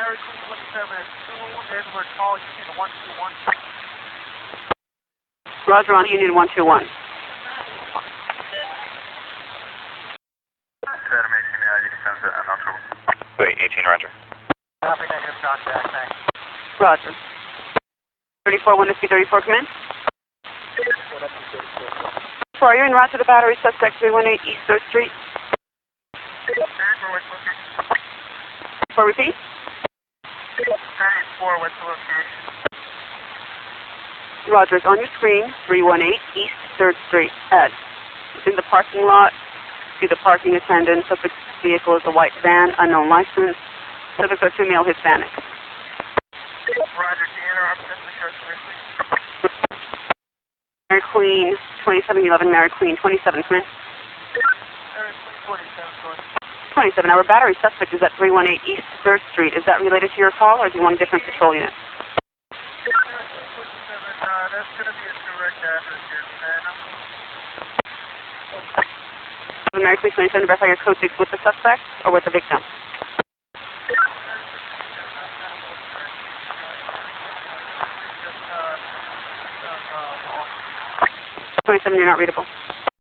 Mary Queen 27 is 2, Edward Hall, Union 121. Roger on Union 121. Wait, 18, Roger. Copy, negative contact, thanks. Roger. 34, 1 to 34, come in. 4, are you in route to the battery, suspect 318 East 3rd Street? 4, repeat. 34, what's the location? Roger, it's on your screen, 318 East 3rd Street. Ed, it's in the parking lot. See the parking attendant. Subject's vehicle is a white van, unknown license. Subjects are female Hispanic. Roger, can you interrupt this because Mary Queen, 2711, Mary Queen, 27, come in. Mary Queen 27, 27, our battery suspect is at 318 East 3rd Street. Is that related to your call, or do you want a different patrol unit? that's going to be a direct address here, Mary Queen 27, verify your code 6 with the suspect or with the victim? 27, you're not readable.